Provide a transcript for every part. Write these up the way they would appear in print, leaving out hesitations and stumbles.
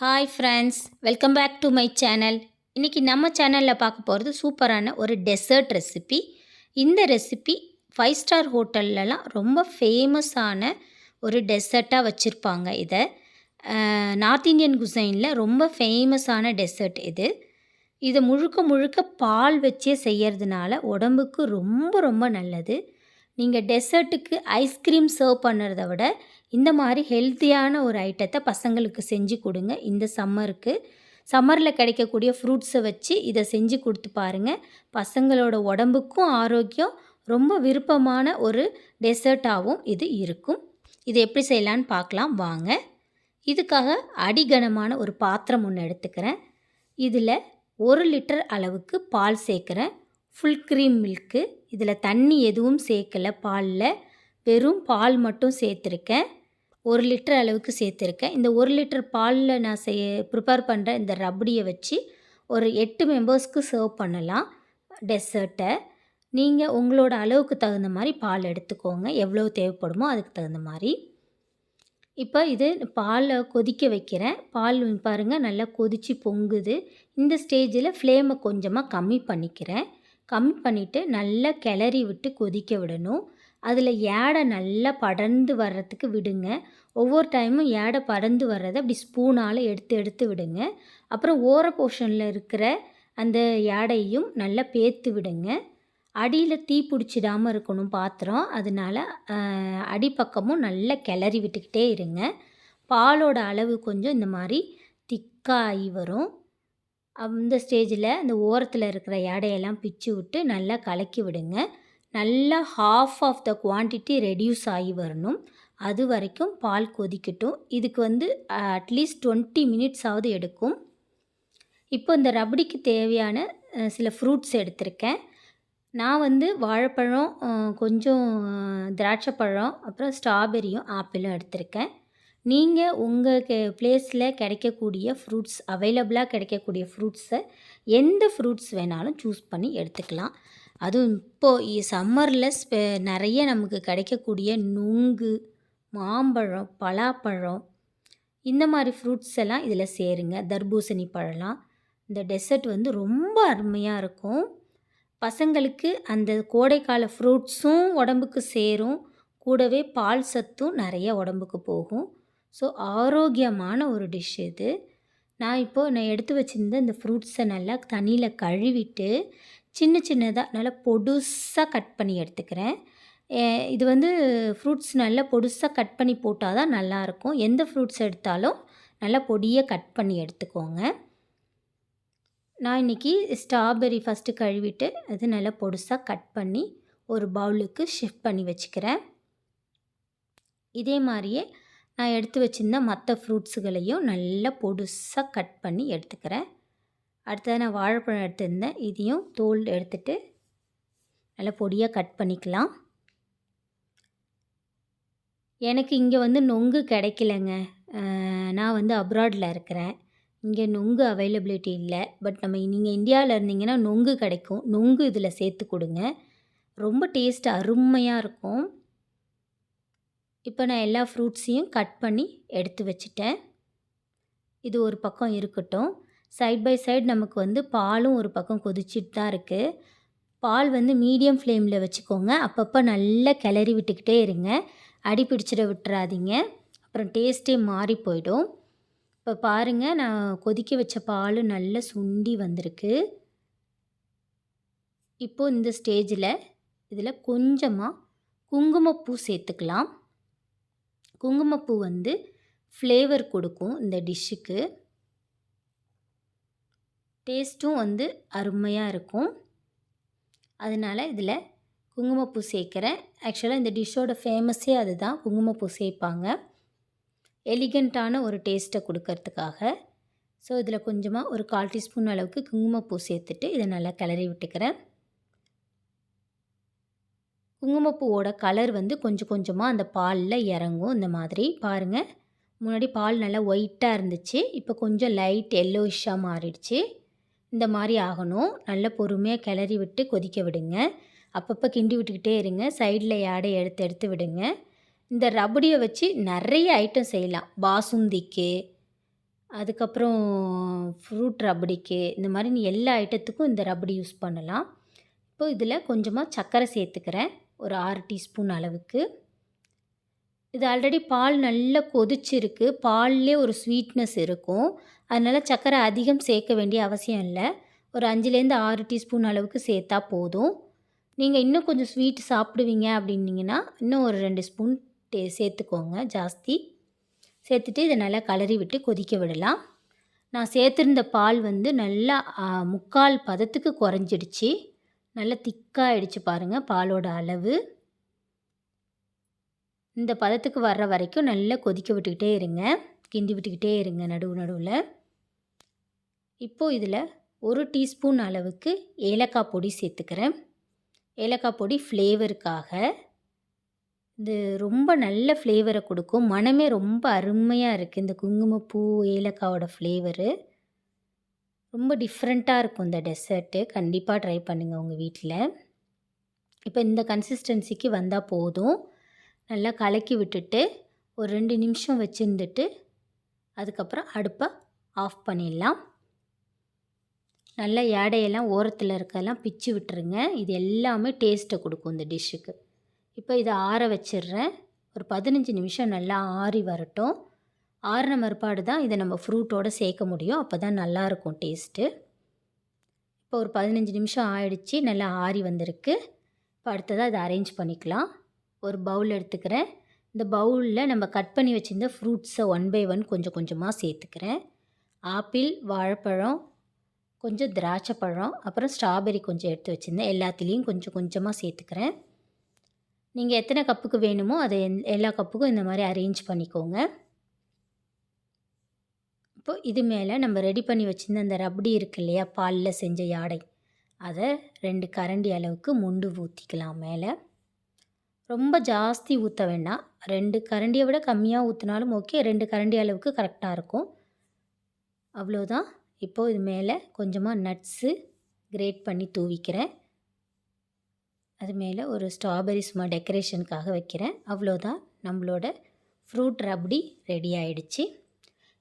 Hi friends, welcome back to my channel. இன்றைக்கி நம்ம சேனலில் பார்க்க போகிறது சூப்பரான ஒரு டெசர்ட் ரெசிபி. இந்த ரெசிபி 5 ஸ்டார் ஹோட்டல்லலாம் ரொம்ப ஃபேமஸான ஒரு டெசர்ட்டாக வச்சுருப்பாங்க. இதை நார்த் இந்தியன் குசைனில் ரொம்ப ஃபேமஸான டெசர்ட் இது. இதை முழுக்க முழுக்க பால் வச்சே செய்கிறதுனால உடம்புக்கு ரொம்ப ரொம்ப நல்லது. நீங்கள் டெசர்ட்டுக்கு ஐஸ்கிரீம் சர்வ் பண்ணுறத விட இந்த மாதிரி ஹெல்த்தியான ஒரு ஐட்டத்தை பசங்களுக்கு செஞ்சு கொடுங்க. இந்த சம்மரில் கிடைக்கக்கூடிய ஃப்ரூட்ஸை வச்சு இதை செஞ்சு கொடுத்து பாருங்கள். பசங்களோட உடம்புக்கும் ஆரோக்கியம், ரொம்ப விருப்பமான ஒரு டெசர்ட்டாகவும் இது இருக்கும். இது எப்படி செய்யலான்னு பார்க்கலாம் வாங்க. இதுக்காக அடிகனமான ஒரு பாத்திரம் ஒன்று எடுத்துக்கிறேன். இதில் 1 லிட்டர் அளவுக்கு பால் சேர்க்குறேன். Full cream milk. இதில் தண்ணி எதுவும் சேர்க்கலை, பாலில் வெறும் பால் மட்டும் சேர்த்துருக்கேன். 1 லிட்டர் அளவுக்கு சேர்த்துருக்கேன். இந்த 1 லிட்டர் பாலில் நான் ப்ரிப்பேர் பண்ணுற இந்த ரப்டியை வச்சு ஒரு 8 மெம்பர்ஸ்க்கு சர்வ் பண்ணலாம் டெசர்ட்டை. நீங்கள் உங்களோட அளவுக்கு தகுந்த மாதிரி பால் எடுத்துக்கோங்க, எவ்வளோ தேவைப்படுமோ அதுக்கு தகுந்த மாதிரி. இப்போ இது பாலை கொதிக்க வைக்கிறேன். பால் பாருங்கள் நல்லா கொதித்து பொங்குது. இந்த ஸ்டேஜில் ஃப்ளேமை கொஞ்சமாக கம்மி பண்ணிக்கிறேன். கம்மி பண்ணிவிட்டு நல்லா கிளறி விட்டு கொதிக்க விடணும். அதில் ஏடை நல்லா படர்ந்து வர்றதுக்கு விடுங்க. ஒவ்வொரு டைமும் ஏடை படர்ந்து வர்றதை அப்படி ஸ்பூனால் எடுத்து எடுத்து விடுங்க. அப்புறம் ஓர போர்ஷனில் இருக்கிற அந்த ஏடையும் நல்லா பேர்த்து விடுங்க. அடியில் தீ பிடிச்சிடாமல் இருக்கணும் பாத்திரம், அதனால் அடிப்பக்கமும் நல்லா கிளறி விட்டுக்கிட்டே இருங்க. பாலோட அளவு கொஞ்சம் இந்த மாதிரி திக்காகி வரும். அந்த ஸ்டேஜில் அந்த ஓரத்தில் இருக்கிற எடையெல்லாம் பிச்சு விட்டு நல்லா கலக்கி விடுங்க. நல்லா ½ ஆஃப் த குவான்டிட்டி ரெடியூஸ் ஆகி வரணும். அது வரைக்கும் பால் கொதிக்கட்டும். இதுக்கு அட்லீஸ்ட் 20 மினிட்ஸ் ஆவது எடுக்கும். இப்போ இந்த ரபடிக்கு தேவையான சில ஃப்ரூட்ஸ் எடுத்திருக்கேன். நான் வாழைப்பழம், கொஞ்சம் திராட்சைப்பழம், அப்புறம் ஸ்ட்ராபெரியும் ஆப்பிளும் எடுத்திருக்கேன். நீங்கள் உங்கள் பிளேஸில் கிடைக்கக்கூடிய ஃப்ரூட்ஸ், அவைலபிளாக கிடைக்கக்கூடிய ஃப்ரூட்ஸை எந்த ஃப்ரூட்ஸ் வேணாலும் சூஸ் பண்ணி எடுத்துக்கலாம். அதுவும் இப்போது சம்மரில் நிறைய நமக்கு கிடைக்கக்கூடிய நுங்கு, மாம்பழம், பலாப்பழம், இந்த மாதிரி ஃப்ரூட்ஸ் எல்லாம் இதில் சேருங்க. தர்பூசணி பழம்லாம். இந்த டெசர்ட் ரொம்ப அருமையாக இருக்கும். பசங்களுக்கு அந்த கோடைக்கால ஃப்ரூட்ஸும் உடம்புக்கு சேரும், கூடவே பால் சத்தும் நிறைய உடம்புக்கு போகும். ஸோ ஆரோக்கியமான ஒரு டிஷ் இது. நான் எடுத்து வச்சுருந்த இந்த ஃப்ரூட்ஸை நல்லா தண்ணியில் கழுவிட்டு சின்ன சின்னதாக நல்லா பொடுசாக கட் பண்ணி எடுத்துக்கிறேன். இது ஃப்ரூட்ஸ் நல்லா பொடுசாக கட் பண்ணி போட்டால் தான் நல்லாயிருக்கும். எந்த ஃப்ரூட்ஸ் எடுத்தாலும் நல்லா பொடியாக கட் பண்ணி எடுத்துக்கோங்க. நான் இன்றைக்கி ஸ்ட்ராபெரி ஃபஸ்ட்டு கழுவிட்டு அது நல்லா பொடுசாக கட் பண்ணி ஒரு பவுலுக்கு ஷிஃப்ட் பண்ணி வச்சுக்கிறேன். இதே மாதிரியே நான் எடுத்து வச்சுருந்த மற்ற ஃப்ரூட்ஸுகளையும் நல்லா பொடுசாக கட் பண்ணி எடுத்துக்கிறேன். அடுத்தது நான் வாழைப்பழம் எடுத்துருந்தேன். இதையும் தோல் எடுத்துட்டு நல்லா பொடியாக கட் பண்ணிக்கலாம். எனக்கு இங்கே நொங்கு கிடைக்கலங்க. நான் அப்ராடில் இருக்கிறேன். இங்கே நொங்கு அவைலபிலிட்டி இல்லை. பட் நீங்கள் இந்தியாவில் இருந்தீங்கன்னா நொங்கு கிடைக்கும். நொங்கு இதில் சேர்த்து கொடுங்க, ரொம்ப டேஸ்ட் அருமையாக இருக்கும். இப்போ நான் எல்லா ஃப்ரூட்ஸையும் கட் பண்ணி எடுத்து வச்சுட்டேன். இது ஒரு பக்கம் இருக்கட்டும். சைட் பை சைடு நமக்கு பாலும் ஒரு பக்கம் கொதிச்சிட்டு தான் இருக்குது. பால் மீடியம் ஃப்ளேமில் வச்சுக்கோங்க. அப்பப்போ நல்லா கிளறி விட்டுக்கிட்டே இருங்க. அடி பிடிச்சிட விட்டுறாதீங்க, அப்புறம் டேஸ்ட்டே மாறி போயிடும். இப்போ பாருங்கள், நான் கொதிக்க வச்ச பால் நல்லா சுண்டி வந்திருக்கு. இப்போது இந்த ஸ்டேஜில் இதில் கொஞ்சமாக குங்குமப்பூ சேர்த்துக்கலாம். குங்குமப்பூ ஃப்ளேவர் கொடுக்கும் இந்த டிஷ்ஷுக்கு. டேஸ்ட்டும் அருமையாக இருக்கும். அதனால் இதில் குங்குமப்பூ சேர்க்குறேன். ஆக்சுவலாக இந்த டிஷ்ஷோட ஃபேமஸே அதுதான், குங்குமப்பூ சேர்ப்பாங்க எலிகண்ட்டான ஒரு டேஸ்ட்டை கொடுக்கறதுக்காக. ஸோ இதில் கொஞ்சமாக ஒரு 1/4 டீஸ்பூன் அளவுக்கு குங்குமப்பூ சேர்த்துட்டு இதை நல்லா கிளறி விட்டுக்கிறேன். குங்குமப்பூவோட கலர் கொஞ்சம் கொஞ்சமாக அந்த பாலில் இறங்கும். இந்த மாதிரி பாருங்கள், முன்னாடி பால் நல்லா ஒயிட்டாக இருந்துச்சு, இப்போ கொஞ்சம் லைட் எல்லோயிஷாக மாறிடுச்சு. இந்த மாதிரி ஆகணும். நல்லா பொறுமையாக கிளறி விட்டு கொதிக்க விடுங்க. அப்பப்போ கிண்டி விட்டுக்கிட்டே இருங்க. சைடில் யாடை எடுத்து எடுத்து விடுங்க. இந்த ரபடியை வச்சு நிறைய ஐட்டம் செய்யலாம். பாசுந்திக்கு, அதுக்கப்புறம் ஃப்ரூட் ரபடிக்கு இந்த மாதிரி நீ எல்லா ஐட்டத்துக்கும் இந்த ரபடி யூஸ் பண்ணலாம். இப்போ இதில் கொஞ்சமாக சர்க்கரை சேர்த்துக்கிறேன், ஒரு 6 டீஸ்பூன் அளவுக்கு. இது ஆல்ரெடி பால் நல்லா கொதிச்சிருக்கு, பால்லே ஒரு ஸ்வீட்னஸ் இருக்கும். அதனால் சர்க்கரை அதிகம் சேர்க்க வேண்டிய அவசியம் இல்லை. ஒரு 5லேருந்து 6 டீஸ்பூன் அளவுக்கு சேர்த்தா போதும். நீங்கள் இன்னும் கொஞ்சம் ஸ்வீட் சாப்பிடுவீங்க அப்படின்னீங்கன்னா இன்னும் ஒரு 2 ஸ்பூன் சேர்த்துக்கோங்க ஜாஸ்தி. சேர்த்துட்டு இதை நல்லா கலரி விட்டு கொதிக்க விடலாம். நான் சேர்த்துருந்த பால் வந்து நல்லா 3/4 பதத்துக்கு குறைஞ்சிடுச்சு. நல்லா திக்காகிடுச்சு பாருங்கள் பாலோட அளவு. இந்த பதத்துக்கு வர்ற வரைக்கும் நல்லா கொதிக்க விட்டுக்கிட்டே இருங்க, கிண்டி விட்டுக்கிட்டே இருங்க நடுவில். இப்போது இதில் 1 டீஸ்பூன் அளவுக்கு ஏலக்காய் பொடி சேர்த்துக்கிறேன். ஏலக்காய் பொடி ஃப்ளேவருக்காக. இது ரொம்ப நல்ல ஃப்ளேவரை கொடுக்கும், மனமே ரொம்ப அருமையாக இருக்குது. இந்த குங்குமப்பூ ஏலக்காயோட ஃப்ளேவரு ரொம்ப டிஃப்ரெண்ட்டாக இருக்கும் இந்த டெசர்ட்டு. கண்டிப்பாக ட்ரை பண்ணுங்கள் உங்கள் வீட்டில். இப்போ இந்த கன்சிஸ்டன்சிக்கு வந்தால் போதும். நல்லா கலக்கி விட்டுட்டு ஒரு 2 நிமிஷம் வச்சுருந்துட்டு அதுக்கப்புறம் அடுப்பை ஆஃப் பண்ணிடலாம். நல்லா எடையெல்லாம் ஓரத்தில் இருக்கெல்லாம் பிச்சு விட்டுருங்க. இது எல்லாமே டேஸ்ட்டை கொடுக்கும் இந்த டிஷ்ஷுக்கு. இப்போ இதை ஆற வச்சிடுறேன். ஒரு 15 நிமிஷம் நல்லா ஆறி வரட்டும். ஆறின மறுபாடு தான் இதை நம்ம ஃப்ரூட்டோடு சேர்க்க முடியும், அப்போ தான் நல்லாயிருக்கும் டேஸ்ட்டு. இப்போ ஒரு 15 நிமிஷம் ஆயிடுச்சு, நல்லா ஆறி வந்திருக்கு. இப்போ அடுத்ததாக இதை அரேஞ்ச் பண்ணிக்கலாம். ஒரு பவுல் எடுத்துக்கிறேன். இந்த பவுலில் நம்ம கட் பண்ணி வச்சுருந்த ஃப்ரூட்ஸை 1 பை 1 கொஞ்சம் கொஞ்சமாக சேர்த்துக்கிறேன். ஆப்பிள், வாழைப்பழம், கொஞ்சம் திராட்சை பழம், அப்புறம் ஸ்ட்ராபெரி கொஞ்சம் எடுத்து வச்சுருந்தேன். எல்லாத்துலேயும் கொஞ்சம் கொஞ்சமாக சேர்த்துக்கிறேன். நீங்கள் எத்தனை கப்புக்கு வேணுமோ அதை எல்லா கப்புக்கும் இந்த மாதிரி அரேஞ்ச் பண்ணிக்கோங்க. இப்போ இது மேலே நம்ம ரெடி பண்ணி வச்சுருந்த அந்த ரப்டி இருக்கு இல்லையா, பாலில் செஞ்ச யாடை, அதை 2 கரண்டி அளவுக்கு மொண்டு ஊற்றிக்கலாம் மேலே. ரொம்ப ஜாஸ்தி ஊற்ற வேண்டாம், 2 கரண்டியை விட கம்மியாக ஊற்றினாலும் ஓகே, 2 கரண்டி அளவுக்கு கரெக்டாக இருக்கும். அவ்வளோதான். இப்போது இது மேலே கொஞ்சமாக நட்ஸு கிரேட் பண்ணி தூவிக்கிறேன். அது மேலே ஒரு ஸ்ட்ராபெரி சும்மா டெக்கரேஷனுக்காக வைக்கிறேன். அவ்வளோதான், நம்மளோட ஃப்ரூட் ரப்டி ரெடி ஆகிடுச்சு.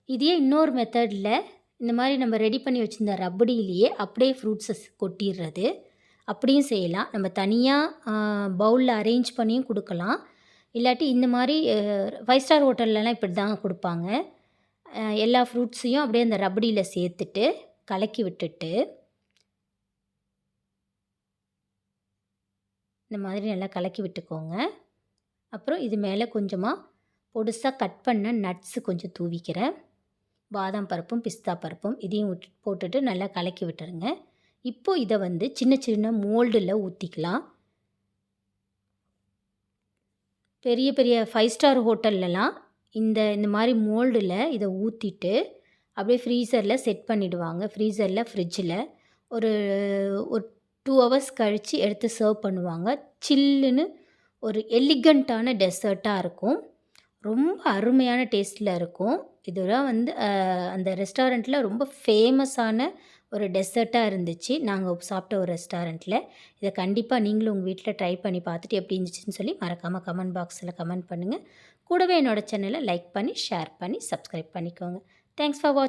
இதே இன்னொரு மெத்தடில் இந்த மாதிரி நம்ம ரெடி பண்ணி வச்சுருந்த ரப்படியிலேயே அப்படியே ஃப்ரூட்ஸை கொட்டிடுறது, அப்படியும் செய்யலாம். நம்ம தனியாக பவுலில் அரேஞ்ச் பண்ணியும் கொடுக்கலாம். இல்லாட்டி இந்த மாதிரி 5 ஸ்டார் ஹோட்டல்லலாம் இப்படி தான் கொடுப்பாங்க. எல்லா ஃப்ரூட்ஸையும் அப்படியே அந்த ரப்படியில் சேர்த்துட்டு கலக்கி விட்டுட்டு இந்த மாதிரி நல்லா கலக்கி விட்டுக்கோங்க. அப்புறம் இது மேலே கொஞ்சமாக பொடுசாக கட் பண்ண நட்ஸு கொஞ்சம் தூவிக்கிறேன். பாதாம் பருப்பும் பிஸ்தா பருப்பும் இதையும் போட்டுட்டு நல்லா கலக்கி விட்டுருங்க. இப்போது இதை வந்து சின்ன சின்ன மோல்டில் ஊற்றிக்கலாம். பெரிய பெரிய 5 ஸ்டார் ஹோட்டல்லலாம் இந்த மாதிரி மோல்டில் இதை ஊற்றிட்டு அப்படியே ஃப்ரீசரில் செட் பண்ணிவிடுவாங்க. ஃப்ரிட்ஜில் ஒரு 2 ஹவர்ஸ் கழித்து எடுத்து சர்வ் பண்ணுவாங்க. சில்லுன்னு ஒரு எலிகண்ட்டான டெசர்ட்டாக இருக்கும். ரொம்ப அருமையான டேஸ்ட்டில் இருக்கும். இதெல்லாம் வந்து அந்த ரெஸ்டாரண்ட்டில் ரொம்ப ஃபேமஸான ஒரு டெசர்ட்டாக இருந்துச்சு, நாங்கள் சாப்பிட்ட ஒரு ரெஸ்டாரண்ட்டில். இதை கண்டிப்பாக நீங்களும் உங்கள் வீட்டில் ட்ரை பண்ணி பார்த்துட்டு எப்படி இருந்துச்சுன்னு சொல்லி மறக்காமல் கமெண்ட் பாக்ஸில் கமெண்ட் பண்ணுங்கள். கூடவே என்னோடய சேனலை லைக் பண்ணி, ஷேர் பண்ணி, சப்ஸ்கிரைப் பண்ணிக்கோங்க. தேங்க்ஸ் ஃபார் வாட்சிங்.